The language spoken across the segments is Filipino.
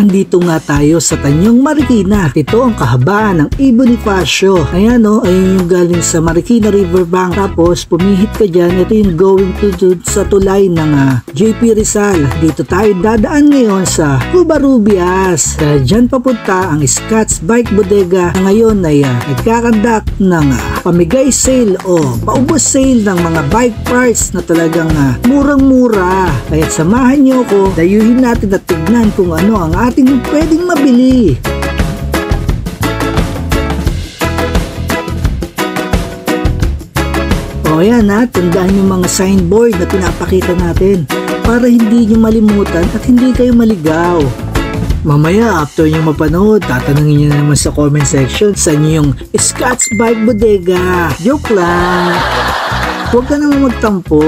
andito nga tayo sa Tanyong Marikina. Ito ang kahabaan ng Bonifacio. Ayan o, ayun yung galing sa Marikina Riverbank. Tapos pumihit ka dyan, ito yung going to sa tulay ng JP Rizal. Dito tayo dadaan ngayon sa Covarrubias. Dyan papunta ang Scotts Bike Bodega na ngayon ay nagkakandak ng pamigay sale o paubos sale ng mga bike parts na talagang murang-mura. Kaya samahan nyo ko, dayuhin natin at tignan kung ano ang ating pwedeng mabili. O yan tandaan yung mga signboard na pinapakita natin para hindi nyo malimutan at hindi kayo maligaw. Mamaya after nyo mapanood, tatanungin nyo na naman sa comment section sa inyo yung Scotts Bike Bodega. Joke lang! Huwag ka naman magtampo.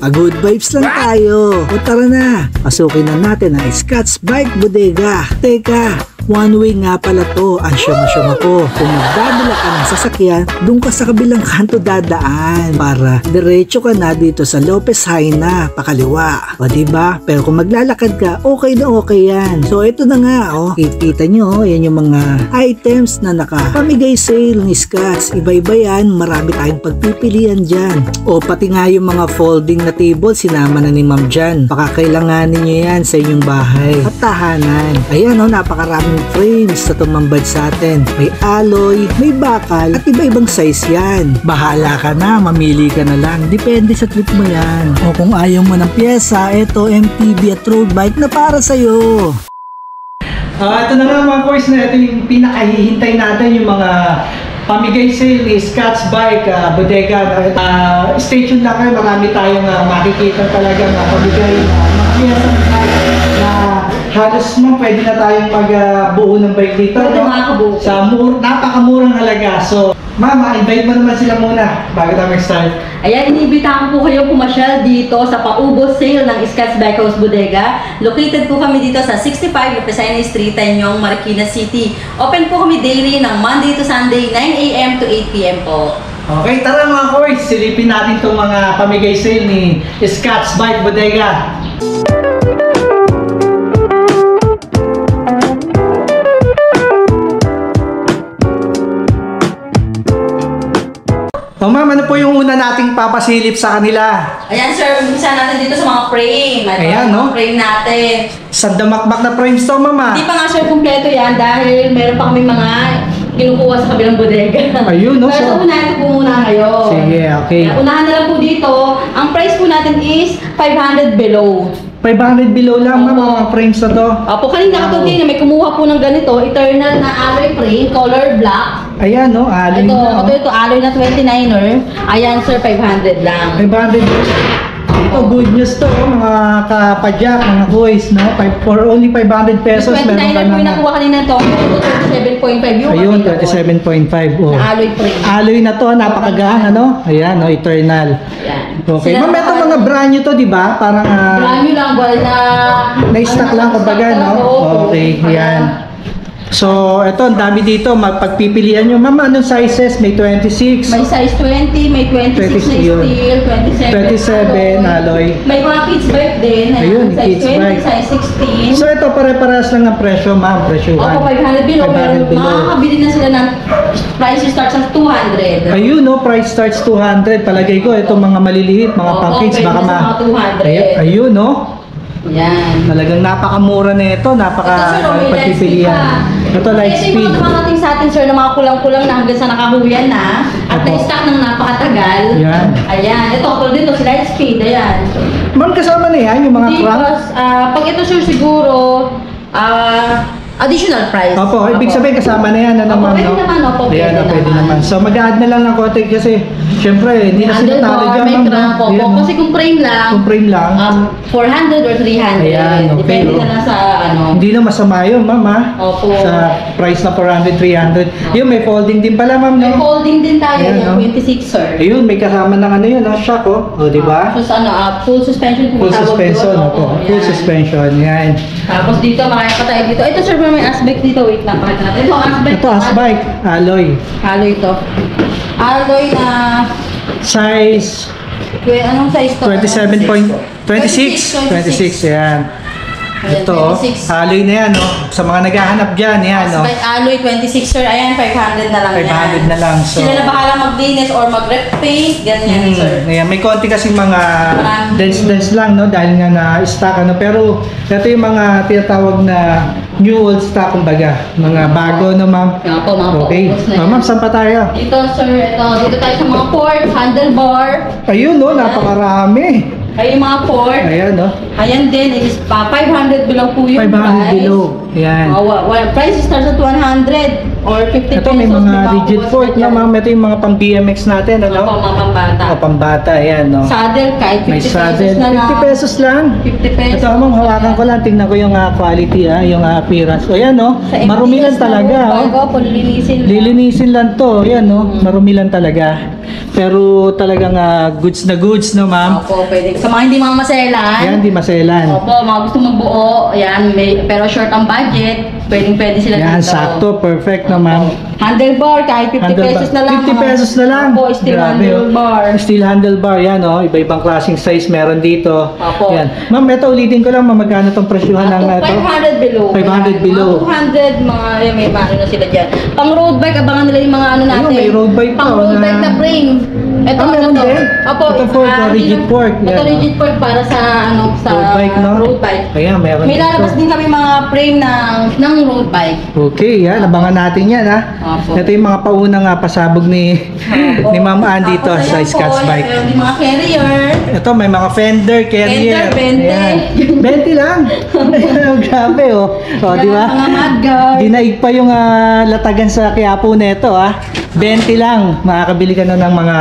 Good vibes lang tayo. O tara na, pasukin na natin ang Scotts Bike Bodega. Teka, one way nga pala to. Ansyong ako. Kung magdadala ka ng sasakyan, doon ka sa kabilang kanto dadaan para diretso ka na dito sa Lopez Haina, pakaliwa. O diba? Pero kung maglalakad ka, okay na okay yan. So ito na nga, kita nyo, yan yung mga items na nakapamigay sale ng Scotts. Iba-iba yan, marami tayong pagpipilian dyan. O pati nga yung mga folding na table, sinama na ni Ma'am dyan. Pakakailanganin nyo yan sa inyong bahay at tahanan. Ayan napakaraming frames na tumambad sa atin. May alloy, may bakal, at iba-ibang size yan. Bahala ka na, mamili ka na lang. Depende sa trip mo yan. O kung ayaw mo ng pyesa, eto MTB at road bike na para sa'yo. Ito na nga mga boys, na ito yung pinakahihintay natin, yung mga pamigay sale ni Scotts Bike Bodega. Stay tuned lang kayo, marami tayong makikita talaga na pamigay na halos pwede na tayong magbuo ng bike dito. Sa napakamurang halaga. So, Mama, invite mo naman sila muna bago tayo mag-start. Ayan, inibitahan ko kayo pumasyal dito sa paubos sale ng Scotts Bike House Bodega. Located po kami dito sa 65 Lopezina Street, Tanyong, Marikina City. Open po kami daily ng Monday to Sunday, 9 AM to 8 PM po. Okay, tara mga boys, silipin natin itong mga pamigay sale ni Scotts Bike Bodega. Ma'am, ano po yung una nating papasilip sa kanila? Ayan sir, umpisa natin dito sa mga frame. Ayan, mga frame natin. Sandamakbak na frames to, Mama. Hindi pa nga sir kumpleto yan dahil meron pa kami mga kinukuha sa kabilang bodega. Ayun, no? Pero unahin ito po muna kayo. Sige, okay. Unahan na lang po dito. Ang price po natin is 500 below. 500 below lang, Ma'am, mga frames na to. Opo, kanina katutin na may kumuha po ng ganito, eternal na alloy frame, color black. Ayan, no? Alloy na. Ito, alloy na 29er. Ayan, sir, 500 lang. 500. Ito, good news to, mga kapadyak, mga boys, no? For only 500 pesos, meron ka 29er po yung nakuha kanina ito. 27.5 yung. Ayun, 27.5. Oh. Na alloy frame. Alloy na to, napakagaan, ano? Ayan, no? Eternal. Ayan. Okay. Ma'am, ito mga brand new to, di ba? Parang brand new lang, well, na-stock lang kumbaga, no? Okay, yan. So, ito, ang dami dito. Magpagpipilian nyo. Ma'am, anong sizes? May 26. May size 20, may 26 na steel, 27 alloy. May mga kids bike din. Ayun, size kids 20, bike. size 16. So, ito pare-parehas lang ng presyo, ma'am. Presyo 1. Opo, 500 below. 500 below. Makakabili na sila ng price starts sa 200. Ayun, no? Price starts 200. Palagay ko, itong mga maliliit, mga pang-kids, baka mga 200. Ayun, no? Yan. Talagang napakamura na ito, pagpipilian. Ito, light speed. Ito yung mga dumating sa atin, sir, na mga kulang-kulang na hanggang sa nakahuyan na at na-stock ng napakatagal. Yan. Ayan. Ito, tulad dito, si light speed. Ayan. Ma'am, kasama na yan, yung mga crank? Pag ito, sir, siguro, additional price. Opo, ibig sabihin kasama na yan, ano, ma'am, no? Pwede naman, opo. Ayan, pwede naman. So, mag-add na lang ng konti kasi, syempre, hindi na sila tali dyan, ma'am, no? Kasi kung frame lang, 400 or 300. Ayan, okay. Depende na lang sa, Hindi na masama yun, ma'am, ha? Opo. Sa price na 400, 300. Yun, may folding din pala, ma'am, no? May folding din tayo, Ayan, yung 26, sir. Ayun, may kasama ng ano yun, shock, oh. O, diba? Full suspension. Full suspension, opo. Full suspension, yan. Tapos dito, makaya pa tayo dito. Ito, sir, may aspect dito. Wait lang, pakita natin. Ito, aspect. Ito, Asbike, alloy. Alloy ito. Alloy na... Size... Anong size to? 26, yan. Ayan, Ito, 26. alloy na yan, no? Sa mga naghahanap dyan, yan, no? Asphalt alloy 26 sir, ayan 500 na lang 500 na lang, so... Sila na bahala maglinis or mag-rep paint, ganyan sir. Ayan, may konti kasi mga dense lang, no? Dahil nga na-stock, ano? Pero ito yung mga tinatawag na new old stock, kumbaga. Mga bago, no, ma'am? Yan po, mga Okay. paubos na Ma'am, saan pa tayo? Dito sir, dito tayo sa mga port, handlebar. Ayun, no? Napakarami. Ay, yung mga port. Ayan, no? Ayan din, is 500 below po yung 500 price. below. Ayan. Price starts at 100 or 50 Ito may pesos, mga di ba? rigid Ubos fork, na no, dyan. ma'am? Ito yung mga pang BMX natin, ano? Opo, mga pambata. O, pambata, ayan, no? Saddle, kahit 50 May pesos saddle. na lang. 50 pesos lang. 50 pesos. Ito, ma'am, hawakan ko lang. Tingnan ko yung quality, yung appearance. O, yan, no? Sa Marumi lang MTS na talaga, road bike, oh. opo, lilinisin lang. Lilinisin lang to, yan, no? Marumi lang talaga. Pero talagang goods na goods, no, ma'am? Opo, pwede. Sa mga hindi mga maselan. Yan, di maselan. Opo, mga gusto magbuo, ayan, pero short ang budget, pwede sila Yan, dito. sakto. Perfect, no, ma'am? Handlebar, kahit 50 pesos na lang. 50 pesos na lang. Opo, steel Grabe, oh. handlebar. Steel handlebar, yan, oh. Iba-ibang klaseng size meron dito. Opo. Yan. Ma'am, ito ulitin ko lang, ma'am, magkano tong presyuhan ng ito? 500 below. 500 below. Mga 200, may ano na sila dyan. Pang road bike, abangan nila yung mga ano natin. Ayun, may road bike pa, Pang road na- bike na frame. Ito, meron to. din? Opo. Ito fork, rigid fork. Ito Yan, rigid fork para sa ano, sa road bike, no? road bike. Ayan, meron May lalabas dito. din kami mga frame ng road bike. Okay, yan. Abangan natin yan, ha? Opo. Ito yung mga paunang pasabog ni Ma'am Ann dito Tapos, sa ayan po, Scotch Bike. Meron din mga carrier. Ito, may mga fender, carrier. Fender, 20. Ayan. 20 lang. Ayan, grabe, oh. O, di ba? Mga mudguard. Dinaig pa yung latagan sa Quiapo neto, ha? 20 lang. Makakabili ka na ng mga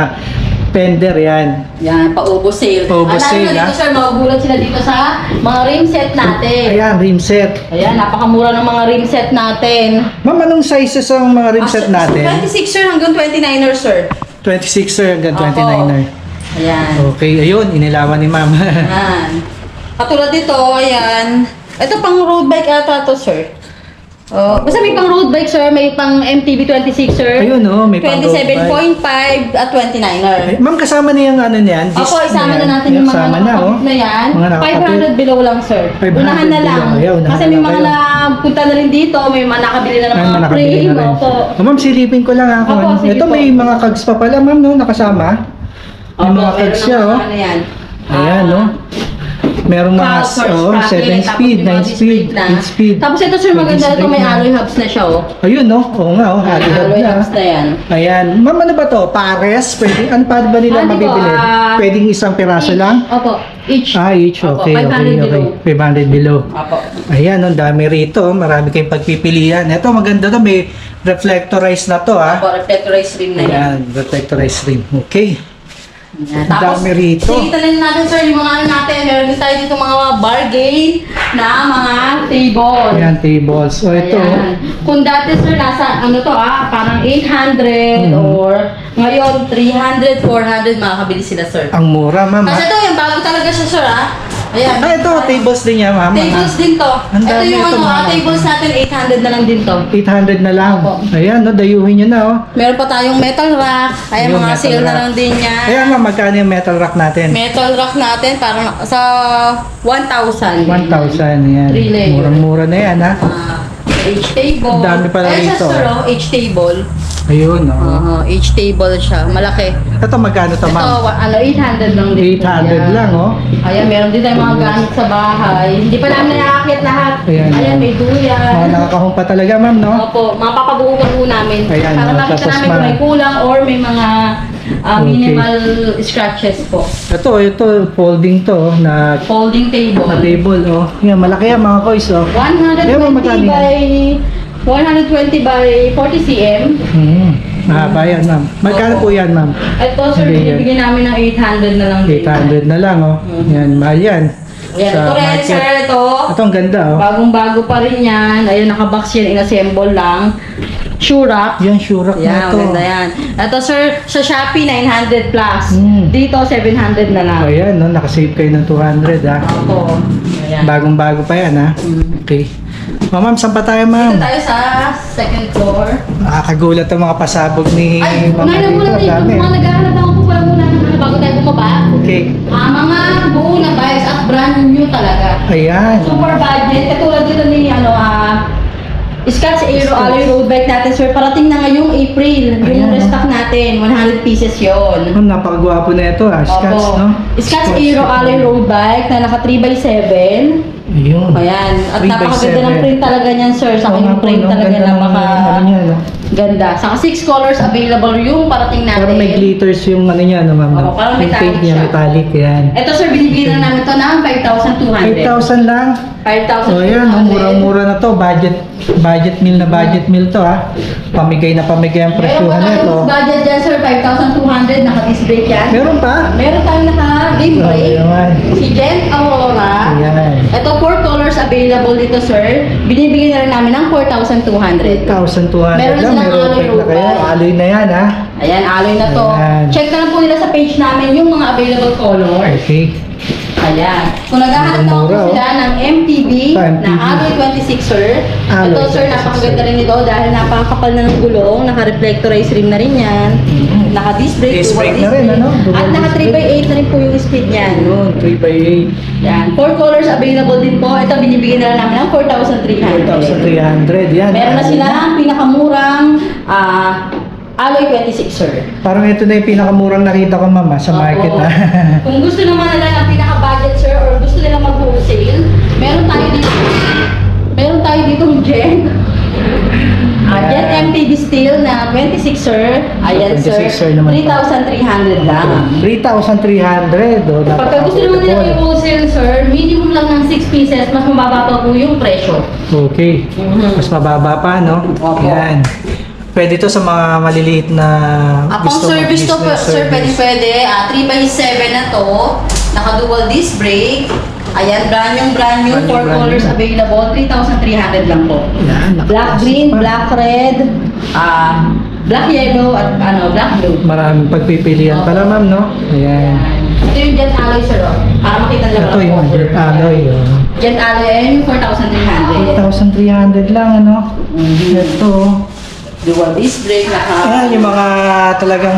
fender, yan. Yan, paubos sale. Paubos sale, Dito, sir, magugulat sila dito sa mga rim set natin. Ayan, rim set. Ayan, napakamura ng mga rim set natin. Ma'am, anong sizes ang mga rim set natin? 26 sir hanggang 29er sir. 26er hanggang Opo. 29er. Ayan. Okay, ayun, inilawan ni ma'am. Ayan. Katulad dito, ayan. Ito pang road bike ata to sir. Oh, basta may pang road bike sir, may pang MTB 26 sir. Ayun, oh, may pang road 27.5 at 29er. Ay, ma'am, kasama na yung ano niyan? Opo, disc isama na yan. natin yung mga Kasama na, oh. nakakabit na yan. Mga nakakabit. 500 below lang, sir. 500 Unahan na lang. below. Ayaw, unahan Kasi na may lang mga kayo. napunta na rin dito, may mga nakabili na ng Ay, mga nakabili frame. na rin. Opo. Oh, ma'am, silipin ko lang ako. Opo, sige Ito po. may mga kags pa pala, ma'am, no? Nakasama. May mga Opo, kags meron siya, ng oh. mga ano yan. Ayan, no? Merong mga Pulsar, 7 sprocket, tapos speed, yung mga 9 speed, display na. 8 speed. Tapos ito sir, maganda ito, may alloy hubs na siya, oh. Ayun, no? Oo nga, oh. Alloy hubs na yan. Ayan. Ma'am, ano ba to? Pares? Pwede, ano pa ba nila Hindi po, mabibili? Pwedeng isang piraso lang? Opo, each. Each. Opo, Okay, 500 okay, below. okay. 500 below. Opo. Ayan, ang dami rito. Marami kayong pagpipilian. Ito, maganda to. May reflectorized na to, ha? Opo, reflectorized rim na yan. Ayan, reflectorized rim. Okay. Yan. Ang dami rito. Sige, talin natin sir, yung mga ano natin, meron din tayo dito mga bargain na mga table. Ayan, tables. So, ito. Ayan. Kung dati sir, nasa ano to parang 800 or ngayon 300, 400 makakabili sila sir. Ang mura, ma'am. Kasi ito, yung bago talaga siya sir Ayan. Ito, tables din yan, ma'am. Tables din to. Ang Ito dami yung ito, ano, mga- tables natin 800 na lang din to. 800 na lang. Opo. Ayan, no, dayuhin nyo na, oh. Meron pa tayong metal rack. Ayan, Yung mga metal sale na rack. lang din yan. Ayan, ma'am, magkano yung metal rack natin? Metal rack natin parang sa 1,000. 1,000, yan. 3 layer. Murang-mura na yan, ha? H-table. Ang dami pala Ayan rito. siya, sir, H-table. Ayun, oh. H-table siya. Malaki. Ito, magkano to, Ito, ma'am? 800 lang din. 800 lang, oh. Ayan, meron din tayong mga gamit sa bahay. Hindi pa namin nakakit lahat. Ayan, Ayan, may Mga duyan. nakakahon pa talaga, ma'am, no? Opo, mapapabuukan po namin. Ayan, para oh, makita tapos namin kung may kulang or may mga Okay. minimal scratches po. Ito, folding to, oh, na Folding table. table, oh. Yan, malaki yan, mga kois, oh. 120 magkano by 120 by 40 cm. Mahaba yan, ma'am. Magkano po yan, ma'am? Ito sir, Hindi yan. binibigyan namin ng 800 na lang. din. 800 na lang, oh. Yan, mahal yan. Ayan, ito rin sir, ito. Ito, ang ganda, oh. Bagong-bago pa rin yan. Ayun, nakabox yan, inassemble lang. Shurak. Yan, shurak na Yan, to. maganda yan. Ito sir, sa Shopee, 900 plus. Mm. Dito, 700 na lang. Ayan, no? Nakasave kayo ng 200, ha? Opo. Ayan. Bagong-bago pa yan, ha? Okay. Oh, ma'am, saan pa tayo, Dito ma'am? tayo sa second floor. Nakakagulat ang mga pasabog ni Ay, Ma'am unahin na muna Marito. tayo. Dami. Mga naghahanap ako po pala muna ng ano bago bago tayo bumaba. Okay. Mga buo na bikes at brand new talaga. Ayan. Super budget. Katulad dito ni Scotts Aero Alloy Road Bike natin, sir. Parating na ngayong April. Yung Ayan, restock natin, 100 pieces yon. Napakagwapo na ito, Scotts, no? Scotts Aero Alloy Road Bike na naka 3x7. Ayun. Ayan. At 3x7. napakaganda ng print talaga niyan, sir. Saka yung print talaga ganda. Saka 6 colors available yung parating natin. Parang may glitters yung ano niya, no, ma'am? Oo, parang yung metallic paint niya, siya. metallic, yan. Ito, sir, binibigyan na namin ito ng 5,200. 5,000 lang? 5,200. So, ayan, murang-mura na to. Budget meal to, ha. Pamigay na pamigay ang Meron presyuhan pa nito. tayong budget dyan, sir. 5,200. Naka-disc brake yan. Meron pa? Meron tayong naka-game brake. Ayan. Si Gent Aurora. Ayan. Ito, 4 colors available dito, sir. Binibigyan na rin namin ng 4,200. 8,200 Meron lang. silang alloy Meron na kayo. road. Alloy na yan, ha. Ayan, alloy na to. Ayan. Check na lang po nila sa page namin yung mga available colors. Okay. Ayan. Kung naghahanap naman po Mura, sila ng MTB na alloy 26, sir. Alloy Ito, sir, 26, napakaganda rin ito dahil napakakapal na ng gulong. Naka-reflectorized rim na rin yan. Naka-disc brake. Disc brake na rin, brake. ano? Dual At naka disc brake. 3x8 na rin po yung speed niyan. Yun, 3x8. Yan. 4 colors available din po. Ito, binibigyan na lang namin ng 4,300. 4,300 yan. Meron na silang pinakamurang alloy 26, sir. Parang ito na yung pinakamurang nakita ko, mama, sa market, Oo. ha. Kung gusto naman nila ng pinaka-budget, sir, or gusto nila mag-wholesale, meron tayo dito ng Gent. Jet MTB steel na 26, sir. Ayan, 26, sir. sir, naman 3,300 lang. 3,300. Oh, Pagka gusto naman nila yung wholesale, sir, minimum lang ng 6 pieces, mas mababa pa po yung presyo. Okay. Mas mababa pa, no? Opo. Yan. Pwede to sa mga maliliit na Pang service to, mag-business sir, service. pwede. 3x7 na to. Naka-dual disc brake. Ayan, brand new, Brand new, 4 brand colors new. available. 3,300 lang po. Yan, Black green, black red, black yellow, at black blue. Maraming pagpipilian pala, ma'am, no? Ayan. Ito yung Jet Alloy, sir. Para makita nila Ito yung Jet Alloy. Jet Alloy, ayan yung 4,300. 8,300 lang, ano? Ito. Dual disc brake, Ayan, yung mga talagang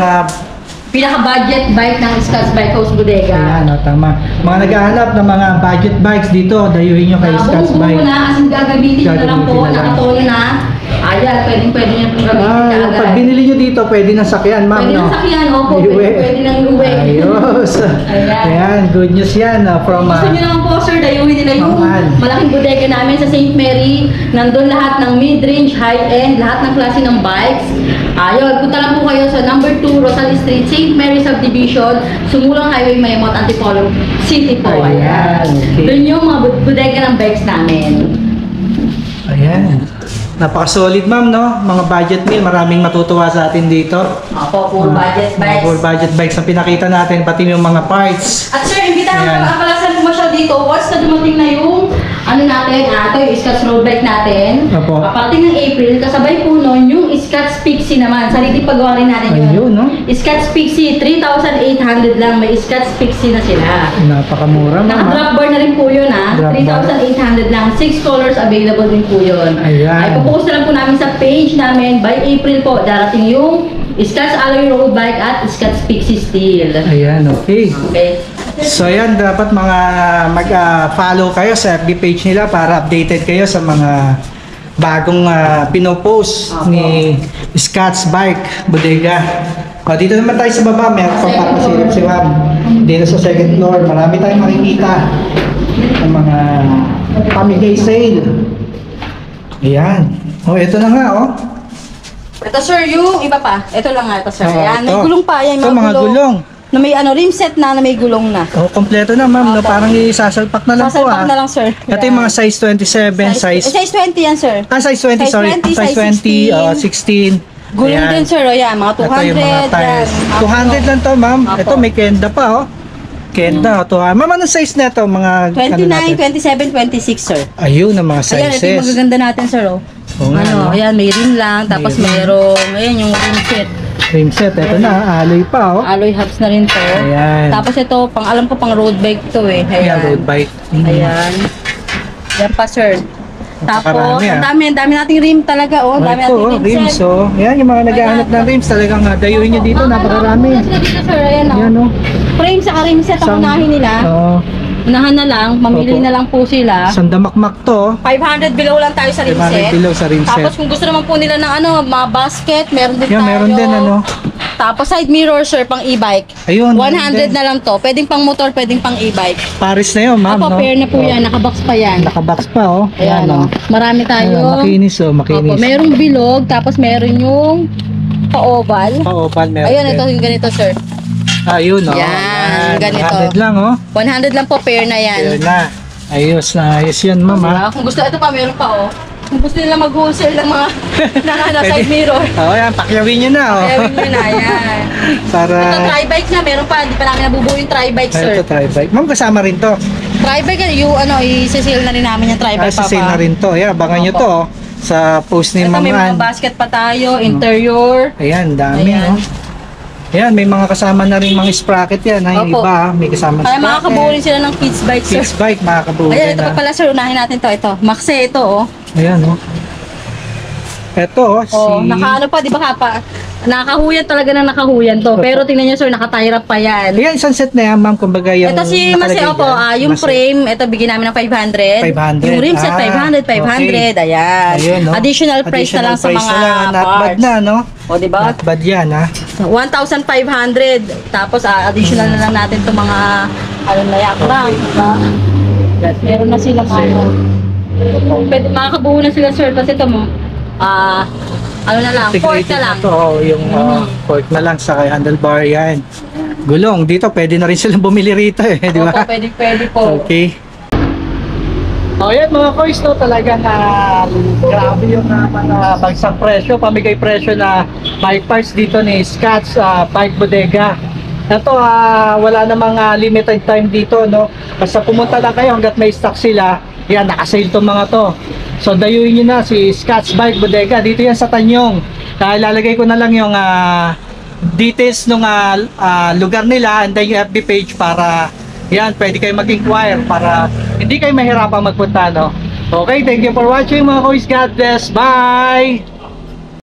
pinaka-budget bike ng Scotts Bike House Bodega. ayan, tama. Mga naghahanap ng mga budget bikes dito, dayuhin nyo kay Scotts Buong-buo Bike. na, as in gagamitin nyo na lang po, Gagamitin na lang. nakatoyo na. Ayan, pwede nyo pong gamitin Pag kaagad. binili nyo dito, pwede na sakyan, ma'am, Pwede no? nang sakyan, opo, Iuwi. pwede nang iuwi. Ayos. Ayan. Ayan, good news yan. From, Gusto nyo naman po, sir, dayuhin nila yung Maman. malaking bodega namin sa St. Mary. Nandun lahat ng mid-range, high-end, lahat ng klase ng bikes. Ayun, punta lang po kayo sa number 2, Rosal Street, St. Mary Subdivision, Sumulang Highway, Mayamot, Antipolo City po. Ayan, okay. Doon yung mga bodega ng bikes namin. ayan. Napaka-solid, ma'am, no? Mga budget meal, maraming matutuwa sa atin dito. Opo, full budget Mga bikes. full budget bikes na pinakita natin, pati yung mga parts. At sir, imbitahan Ayan. ko ang kalasan po siya dito. Once na dumating na yung natin, ito yung Scotts Road Bike natin. Opo. Parating ng April, kasabay po nun yung Scotts Pixie naman. Sarili pagawa rin natin yun. Ayun, no? Scotts Pixie, 3,800 lang. May Scotts Pixie na sila. Napakamura, ma'am. Naka-drop bar na rin po yun, Drop bar. 3,800 lang. 6 colors available din po yun. Ayan. Ay, pupost na lang po namin sa page namin. By April po, darating yung Scotts Alloy Road Bike at Scotts Pixie Steel. Ayan, okay. Okay. So yan, dapat mga mag-follow kayo sa FB page nila para updated kayo sa mga bagong pinopost Opo. ni Scotts Bike Bodega. O, dito naman tayo sa baba, meron pang papasilip si ma'am. Dito sa second floor, marami tayong makikita ng mga pamigay sale. Ayan. O, ito na nga, oh. Ito sir, yung iba pa. Ito lang nga ito sir. Ayan, may ito. gulong pa. Ayan, Ito, mga gulong. Na may rim set na may gulong na. Oh, kompleto na, ma'am. No? Opo. Parang isasalpak na lang po, Sasalpak na lang sir. Ito yung mga size 27, size... Size 20 yan sir. size 20, Size sorry. 20, Size size 20, 16. Gulong Ayan. din sir. O yan, mga 200. Ito yung mga tires. yan. 200 lang to, ma'am. Opo. Ito may kenda pa, oh. Kenda, 200. Ma'am, anong size na ito? Mga, 29, 27, 26 sir. Ayun, ang mga Ayan, ito yung sizes. magaganda natin sir. Oh. Oo nga, no? Ayan, may rim lang. Tapos May rim. mayroong, ayan yung rim set. Rim set, ito na, alloy pa, oh. Alloy hubs na rin to. Ayan. Tapos ito, alam ko pang road bike to eh. Ayan, road bike. Ayan. Yan pa, sir. Tapos, Napakarami, ang dami nating rim talaga, oh. Ang dami Ito, nating rims, set. oh. Ayan, yung mga naghahanap ng rims, talagang dayuhin nyo dito, napakarami. Mga dito, sir. Ayan, oh. Ayan, oh. frame sa rimset ang unahin nila. Oo. Unahan na lang, mamili Opo. na lang po sila. Isang damakmak to. 500 below lang tayo sa 500 rimset. below sa rimset. Tapos kung gusto naman po nila ng mga basket, meron din Yeah, tayo. meron din ano. Tapos side mirror, sir, pang e-bike. Ayun. 100 na lang to. Pwedeng pang motor, pwedeng pang e-bike. Paris na yun, ma'am, Opo, no? pair na po Oh. yan. Nakabox pa yan. Nakabox pa, oh. Ayan, oh. Marami tayo. Ayan, makinis, oh. Makinis. Opo, merong bilog, tapos meron yung pa-oval. Pa-opal, meron Ayun, din. ito yung ganito, sir. Ayun, oh. Yan, ganito. 100 lang, oh. 100 lang po, pair na yan. Ayun na. Ayos na. Ayos yan, ma'am, ha? Diba? Kung gusto, ito pa, meron pa, oh. Kung gusto nila mag-wholesale ng mga side mirror. Oh, yan. Pakyawin nyo na, oh. Kaya yun na, yan. Para... Ito, tri-bike na, meron pa. Hindi pa namin nabubuo yung tri-bike, Ay, sir. ito, tri-bike. Ma'am, kasama rin to. Tri-bike, i-sale na rin namin yung tri-bike, papa. Sisay na rin to. Ayan, abangan nyo Opo. to, oh. Sa post ni Ito, Ma'am may mga Ann. basket pa tayo, interior. Ayan, dami, Ayan. oh. Ayan, may mga kasama na rin mga sprocket yan. Ha? Yung Opo. iba, ha? May kasama Kaya sprocket. makakabuo rin sila ng kids bike, sir. Kids bike, makakabuo Ayan, rin, ito ha? pa pala, sir. Unahin natin to. Ito, Maxe ito, oh. Ayan, oh. Ito, oh, Oh, nakaano pa, di ba kapa? Nakahuyan talaga ng nakahuyan to. Pero tingnan niyo, sir, naka-tie wrap pa yan. Ayan, isang set na yan, ma'am. Kumbaga yung... Ito si Mase, nakalagay opo, dyan. yung Mase. frame, ito bigyan namin ng 500. 500. Yung rim set, 500, 500. Okay. Ayan. Ayun, no? Additional price na lang sa price mga na lang. Not bad parts. na, no? O, di ba? Not bad yan, ha? 1,500. Tapos, additional na lang natin itong mga, na yakram. Diba? Meron na sila mga, pwede makakabuo na sila, sir. Kasi ito mo, na lang, fork na lang. Ito, oh, yung fork na lang sa handlebar yan. Gulong. Dito, pwede na rin silang bumili rito, eh. Di ba? Opo, pwede po. Okay. Oh, yan mga kois, no, talagang grabe yung mga bagsang presyo, pamigay presyo na bike parts dito ni Scotts Bike Bodega. Ito, wala namang limited time dito, no? Basta pumunta lang kayo hanggat may stock sila. Yan, nakasale tong mga to. So, dayuin nyo na si Scotts Bike Bodega. Dito yan sa Tanyong. Lalagay ko na lang yung details ng lugar nila and then yung FB page para yan, pwede kayo mag-inquire para hindi kayo mahirapang magpunta, no? Okay, thank you for watching mga kois. God bless. Bye!